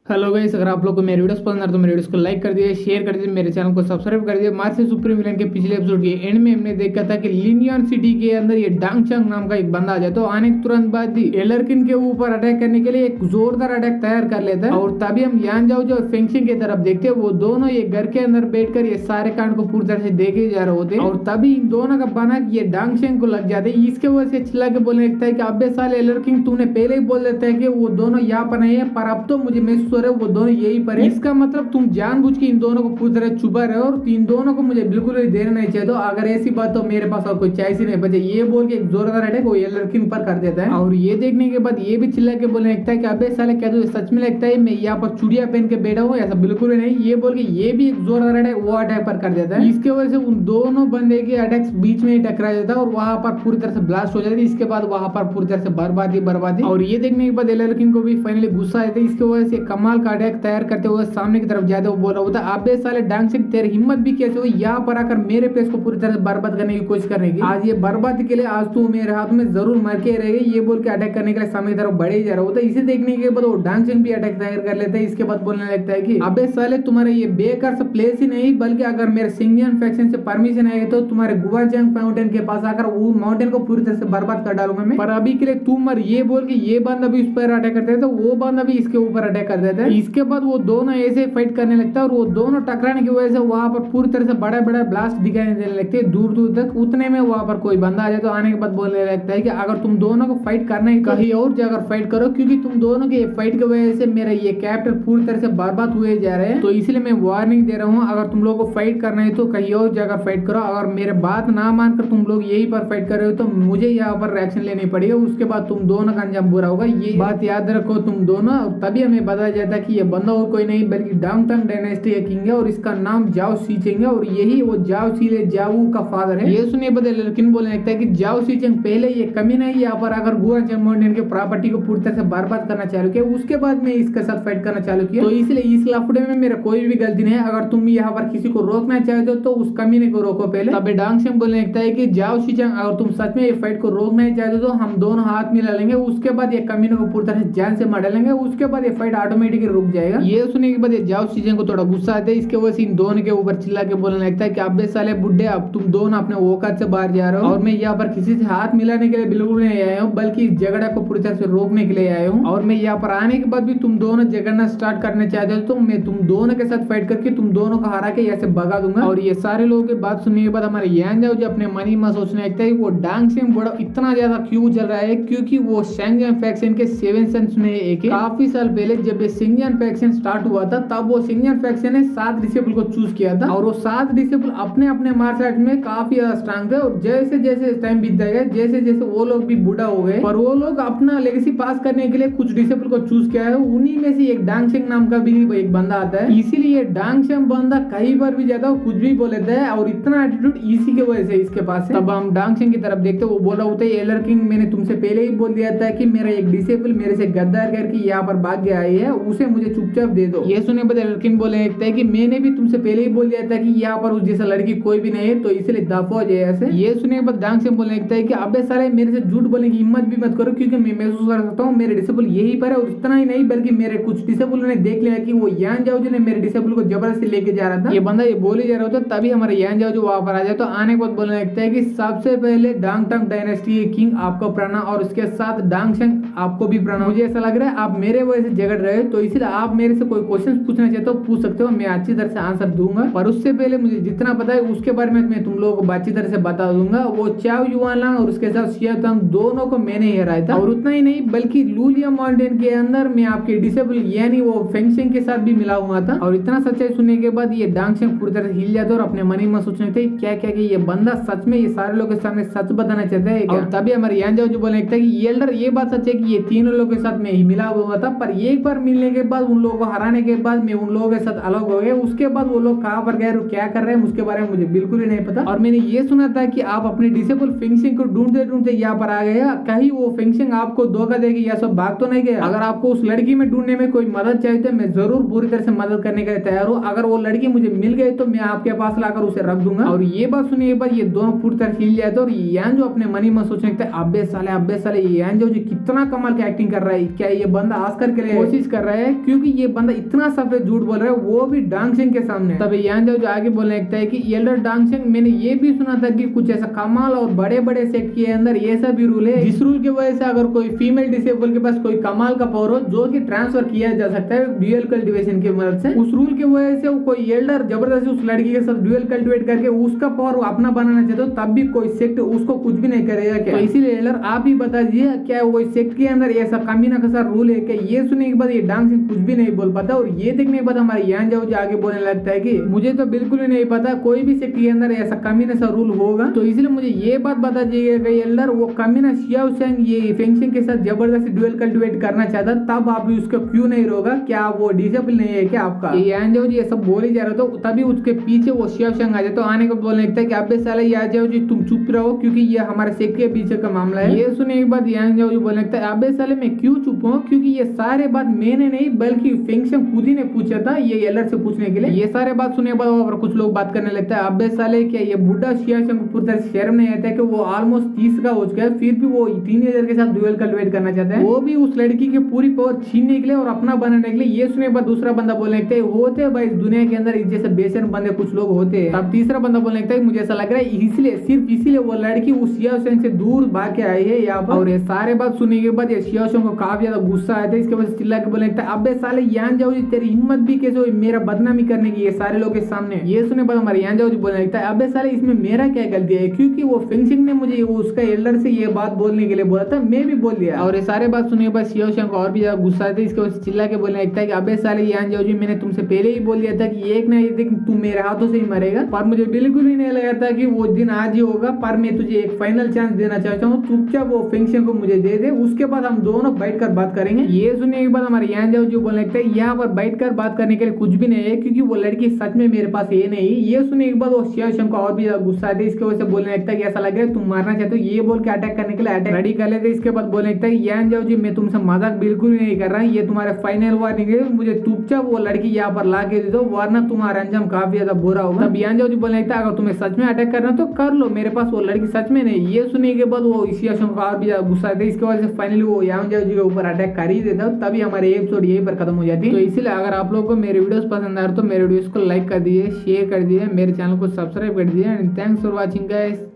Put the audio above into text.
Hello guys, अगर आप लोग को मेरे वीडियोस पसंद आ रहे तो मेरे वीडियोस को लाइक कर दिए, शेयर कर दिए, मेरे चैनल को सब्सक्राइब कर दिए। मार्वल सुप्रीम विलेन के पिछले एपिसोड के एंड में हमने देखा था कि लिनियन सिटी के अंदर ये डांग चंग नाम का एक बंदा आ जाता है। तो आने के तुरंत बाद ही एलरकिन के ऊपर अटैक करने के लिए एक जोरदार अटैक तैयार कर लेता है। और तभी हम यान जाओ जो फेंगशिंग की तरफ देखते हैं, वो दोनों ये घर के अंदर बैठकर ये सारे कांड को पूरी तरह से देखे जा रहे होते हैं। और तभी इन दोनों का बना ये डांग चंग को लग जाते हैं। इसके वजह से चिल्ला के बोलने लगता है कि अबे साले एलरकिन, तूने पहले ही बोल देता है कि वो दोनों यहाँ पर नहीं है, पर अब तो मुझे महसूस हो रहा है वो दोनों यही पर है। इसका मतलब तुम जानबूझ के इन दोनों को पूरी तरह छुपा रहे हो और इन दोनों को मुझे बिल्कुल भी देना नहीं चाहिए। तो अगर ऐसी बात तो मेरे पास और कोई चॉइस ही नहीं बचे। ये बोल के एक जोरदार अटैक वो एलरकिन पर कर देता है। और ये देखने के बाद ये भी चिल्ला के बोलने लगता है कि अबे साले, क्या तुझे सच में लगता है मैं यहाँ पर चूड़िया पहन के बैठा हूँ? ऐसा बिल्कुल भी नहीं। ये बोल के ये भी एक जोरदार अटैक वो अटैक पर कर देता है। इसके वजह से उन दोनों बंदे के अटैक्स बीच में ही टकरा जाता है और वहां पर पूरी तरह से ब्लास्ट हो जाती है। इसके बाद वहां पर पूरी तरह से बर्बादी। और ये देखने के बाद एलरकिन को भी फाइनली गुस्सा आता है। इसके वजह से कमाल का अटैक तैयार करते हुए सामने की तरफ जाते हुए बोल रहा होता है, अबे साले डांग सिंह, तेरी हिम्मत भी कैसे हुई यहाँ पर आकर मेरे प्लेस को पूरी तरह से बर्बाद करने की कोशिश करने की? आज ये बर्बादी के लिए आज तू मेरे हाथ में जरूर मर के रहेगी। ये बोल के अटैक करने के लिए सामने की तरफ बढ़े ही जा रहा होता है। इसे देखने के बाद वो डांग सिंह भी अटैक तैयार कर लेता है। इसके बाद बोलने लगता है कि अबे साले, तुम्हारा ये बेकार सा प्लेस ही नहीं, बल्कि अगर मेरे सिंगियन फैक्शन से परमिशन है तो तुम्हारे गुवाजंग माउंटेन के पास आकर वो माउंटेन को पूरी तरह से बर्बाद कर डालूंगा मैं, पर अभी के लिए तू मर। ये बोल के ये बंदा भी उस पर अटैक करता है तो वो बंदा भी इसके ऊपर अटैक कर देता है। इसके बाद वो दोनों ऐसे फाइट करने लगता है और वो दोनों टकराने की वजह से वहां पर पूरी तरह से बड़ा बड़ा ब्लास्ट दिखाई देने लगते हैं दूर दूर तक। उतने में वहां पर कोई बंदा आ जाए तो आने के बाद बोलने लगता है कि अगर तुम दोनों को फाइट करना है कहीं और जाकर फाइट करो, क्योंकि तुम दोनों के फाइट की वजह से मेरा ये कैरेक्टर पूरी तरह से बर्बाद हुए जा रहे हैं। तो इसलिए मैं वार्निंग दे रहा हूँ, अगर तुम लोगों को फाइट करना है तो कहीं और जाकर फाइट करो। अगर मेरे बात ना मानकर तुम लोग यही पर फाइट कर रहे हो तो मुझे यहाँ पर रिएक्शन लेनी पड़ेगी। उसके बाद तुम दोनों का अंजाम बुरा होगा, ये बात याद रखो तुम दोनों। तभी हमें बताया जाता है कि ये बंदा और कोई नहीं बल्कि डांग टंग डायनेस्टी का किंग है और इसका नाम जाओ सीचेंग है और यही वो जाओ सीले जावू का फादर है। ये सुनिए बदले लड़किन बोलने लगता है कि जाओ सीचेंग पहले ये कमी नहीं यहाँ पर आकर गुआचंग माउंटेन के प्रॉपर्टी को पूरी तरह से बर्बाद करना चालू किया, उसके बाद मैं इसके साथ फाइट करना चालू किया। तो इसलिए इस लफड़े में मेरा कोई भी गलती नहीं है। अगर तुम यहाँ पर किसी को रोकना चाहते हो तो उस कमीने को रोको पहले। तब डांग सिंह बोलने लगता है कि जाओ सीचेंग, अगर तुम सच में ये फाइट को रोकना ही चाहते हो तो हम दोनों हाथ मिला लेंगे, उसके बाद ये कमीने को पूरी तरह से जान से मार डालेंगे, उसके बाद ये फाइट ऑटोमेटिकली रुक जाएगा। ये सुनने के बाद ये जाओ सीचेंग को थोड़ा गुस्सा आता है। इसके वजह से इन दोनों के ऊपर चिल्ला के बोलने लगता है कि अबे साले बुड्ढे, अब तुम दोनों अपने औकात से बाहर जा रहे हो और मैं यहाँ पर किसी से हाथ मिलाने के लिए बिल्कुल नहीं आया हूँ, बल्कि इस झगड़ा को पूरी तरह से रोकने के लिए आया हूँ। और मैं यहाँ पर आने के बाद भी तुम दोनों झगड़ना स्टार्ट करने चाहते हो तो मैं तुम दोनों के साथ फाइट करके तुम दोनों को हरा के यहाँ से भगा दूंगा। और ये सारे लोगों की बात सुनने के बाद हमारे यान जाओ जो अपने मन ही में सोचने लगता है वो डांग सिंह बड़ा इतना ज्यादा क्यों चल रहा है, क्योंकि वो शेंगन फैक्शन के 7 सन्स में एक काफी साल पहले जब ये शेंगन फैक्शन स्टार्ट हुआ था तब वो शेंगन फैक्शन ने 7 डिसेबल को चूज किया था और वो 7 डिसेबल अपने अपने मार्शल आर्ट में काफी ज्यादा स्ट्रांग थे। और जैसे जैसे टाइम बीतता गया, जैसे जैसे वो लोग भी बूढ़ा हो गए, पर वो लोग अपना लेगेसी पास करने के लिए कुछ डिसेबल को चूज किया है। उन्हीं में से एक डांग सिंह नाम का भी एक बंदा आता है। इसीलिए डांग सिंह बंदा कहीं पर भी जाता है कुछ भी बोल देता है और इतना एटीट्यूड इसी के वजह से इसके पास है। तब हम डांग सिंह की तरफ देखते वो बोल रहा होता है, एलर किंग, मैंने तुमसे पहले ही बोल दिया था कि मेरा एक डिसेबल मेरे से गद्दार करके यहाँ पर भाग गया है, उसे मुझे चुपचाप दे दो। ये सुने बाद एलर किंग बोले लगता है कि मैंने भी तुमसे पहले ही बोल दिया था कि यहाँ पर उस जैसा लड़की कोई भी नहीं है, तो इसलिए दफा हो जाए ऐसे। ये सुने के बाद डांग सिंह बोलने लगता है कि अबे साले, मेरे से झूठ बोलने की हिम्मत भी मत करो, क्योंकि मैं महसूस कर सकता हूँ मेरे डिसेबल यही पर है। और इतना ही नहीं बल्कि मेरे कुछ डिसेबल ने देख लिया कि वो यान जाओ जो ने मेरे डिसेबल को जबरदस्ती लेके जा रहा था। ये बंदा ये बोले जा रहा होता, तभी हमारे यान जाओ जो वहां पर आ जाए। तो आने के बाद बोलने लगता है कि सबसे पहले डांग टंग डायनेस्टी के किंग आपको प्रणाम और उसके साथ डांग सिंह आपको भी प्रणाम। मुझे ऐसा लग रहा है आप मेरे वजह से झगड़ रहे हो, तो इसलिए आप मेरे से कोई क्वेश्चन पूछना चाहते हो पूछ सकते हो, मैं अच्छी तरह से आंसर दूंगा। पर उससे पहले मुझे जितना पता है उसके बारे में मैं तुम लोगों को अच्छी तरह से बता दूंगा। वो चाओ युआनलांग और उसके साथ शियातंग दोनों को मैंने ही हराया था। और उतना ही नहीं बल्कि लुलिया माउंटेन के अंदर मैं आपके डिसेबल यानी वो फेंगशिंग के साथ भी मिला हुआ था। और इतना सच्चाई सुनने के बाद ये डांग सिंह पूरी तरह से हिल जाता और अपने मन ही में सोचने थे क्या क्या ये बंदा सच में ये सारे लोगों के सामने सच बताना चाहता है। और तभी हमारे यान जाओ जो बोलने लगता है कि एल्डर, ये बात सच है कि ये तीनों लोगों के साथ मैं ही मिला हुआ था, पर एक बार मिलने के बाद उन लोगों को हराने के बाद मैं उन लोगों के साथ अलग हो गया। उसके बाद वो लोग कहाँ पर गए और क्या कर रहे हैं उसके बारे में मुझे बिल्कुल ही नहीं पता। और मैंने ये सुना था कि आप अपने डिसेबल फेंगशिंग को ढूंढते ढूंढते यहाँ पर आ गए, कहीं वो फेंगशिंग आपको धोखा देगी या सब भाग तो नहीं गया। अगर आपको उस लड़की में ढूंढने में कोई मदद चाहिए तो मैं जरूर पूरी तरह से मदद करने के लिए तैयार हूँ। अगर वो लड़की मुझे मिल गई तो मैं आपके पास लाकर उसे रख दूंगा। और ये बात सुनिए एक बार ये दोनों पूरी तरह हिल जाते और यान जो अपने मनी में सोचने लगता है, अब्बे साले यान जो कितना कमाल की एक्टिंग कर रहा है, क्या ये बंदा आस्कर के लिए कोशिश कर रहा है क्योंकि ये बंदा इतना सफेद झूठ बोल रहा है, वो भी डांगशेंग के सामने। तब यान जो आगे बोलने लगता है कि एल्डर डांगशेंग, मैंने ये भी सुना था कि कुछ ऐसा कमाल और बड़े बड़े सेक्ट के अंदर ये सब भी रूल है जिस रूल की वजह से अगर कोई फीमेल डिसेबल के पास कोई कमाल का पावर हो जो कि ट्रांसफर किया जा सकता है ड्यूअल कल्टीवेशन की मदद से, उस रूल की वजह से कोई एल्डर जबरदस्ती उस लड़की के साथ ड्यूअल कल्टीवेट करके उसका पावर अपना बनाना चाहते हो तब भी कोई सेक्ट उसको कुछ भी नहीं करेगा क्या? तो इसीलिए एल्डर आप ही बता दीजिए क्या कोई सेक्ट के अंदर ऐसा कमीना का रूल है क्या? ये सुनने के बाद ये डांगशेंग कुछ भी नहीं बोल पाता और ये देखने के बाद हमारे यान जाओ आगे बोलने लगता है कि मुझे तो बिल्कुल ही नहीं पता कोई भी सेक्ट के अंदर ऐसा कमीना सा रूल होगा, तो इसलिए मुझे ये बात बता दीजिएगा एल्डर वो कमीना शियाओ चैंग ये फेंगशिंग के साथ जबरदस्ती ड्यूअल कल्टीवेट करना चाहता तब आप भी उसका क्यों नहीं रोगा? क्या वो डिसेबल नहीं है क्या आपका? यान जाओ जी ये सब बोल ही जा रहा था तभी उसके पीछे वो शियाओ चैंग आ जाए तो आने को बोलने लगता है कि अबे साला यान जाओ जी तुम चुप रहो क्योंकि ये हमारे सेक्ट के पीछे का मामला है। ये सुनने के बाद यान जाओ जी बोलने लगता है अबे साले मैं क्यों चुप हूँ क्योंकि ये सारे बात मैंने नहीं बल्कि फेंगशिंग खुद ही ने पूछा था ये एल्डर से पूछने के लिए। ये सारे बात सुनने के बाद कुछ लोग बात करने लगता है अबे साले क्या ये बुढ़ा शियाओ चैंग को पूरी तरह शर्म नहीं आता है कि वो ऑलमोस्ट 30 का हो चुका है फिर भी वो टीनेजर के साथ ड्यूअल कल्टीवेट करना चाहता है, वो भी उस लड़की की पूरी पावर छीनने के लिए और अपना बनाने के लिए। ये सुनने के बाद दूसरा बंदा बोलने लगता है होते भाई इस दुनिया के अंदर जैसे बेचैन बंदे कुछ लोग होते हैं। तब तीसरा बंदा बोलने लगता है मुझे ऐसा लग रहा है इसलिए सिर्फ इसीलिए वो लड़की उस शियाओ चैंग से दूर भाग के आई है यहाँ पर। और ये सारे बात सुनने के बाद ये शियाओ चैंग को काफी ज्यादा गुस्सा आया था, इसके वजह से चिल्ला के बोलने लगता है अबे साले यान जाओ जी तेरी हिम्मत भी कैसे हुई मेरा बदनामी करने की ये सारे लोग के सामने। ये सुनने बाद हमारे यान जाओ जी बोलने लगता है अबे साले इसमें मेरा क्या गलती है क्योंकि वो फेंगशिंग ने मुझे उसका एल्डर से ये बात बोलने के लिए बोला था मैं भी बोल दिया। और ये सारे बात सुनने के बाद शियाओ चैंग को और भी ज्यादा गुस्सा आता है, इसके वजह से चिल्ला के बोलने लगता है कि अबे साले यान जाओ जी मैंने तुमसे पहले ही बोल दिया था कि एक ना एक दिन तू मेरे हाथों से ही मरेगा, पर मुझे बिल्कुल ही नहीं लगा था कि वो दिन आज ही होगा। पर मैं तुझे एक फाइनल चांस देना चाहता हूँ, चुपचाप वो फेंगशिंग को मुझे दे दे, उसके बाद हम दोनों बैठकर बात करेंगे। ये सुनने के बाद हमारे यान जाओ जी बोलने लगता है यहाँ पर बैठकर बात करने के लिए कुछ भी नहीं है क्योंकि वो लड़की सच में मेरे पास ये नहीं। ये सुनने के बाद वो शियाओ चैंग को और भी ज्यादा गुस्सा आता है, इसके वजह से बोलने लगता है कि ऐसा लग रहा है तुम मारना चाहते हो, ये बोल के अटैक करने के लिए अटैक रेडी कर लेते। इसके बाद बोलने लगता है यान जाओ जी मैं तुमसे मजाक बिल्कुल भी नहीं कर रहा, ये तुम्हारे फाइनल वार्निंग है, मुझे चुपचाप वो लड़की यहाँ पर ला के दे दो वरना तुम्हारा अंजाम काफी ज्यादा बुरा होगा। तब यान जाओ जी बोलने लगता है अगर तुम्हें सच में अटैक करना तो कर लो, मेरे पास वो लड़की सच में नहीं। ये सुनने के बाद वो शियाओ चैंग को और भी ज्यादा गुस्सा आता है, इसके वजह से फाइनली वो यान जाओ जी के ऊपर अटैक कर ही देता है। तभी हमारे एपिसोड यहीं पर खत्म हो जाती है। तो इसलिए अगर आप लोगों को मेरे वीडियोस पसंद आ रहे तो मेरे वीडियोस को लाइक कर दीजिए, शेयर कर दीजिए, मेरे चैनल को सब्सक्राइब कर दीजिए and thanks for watching guys.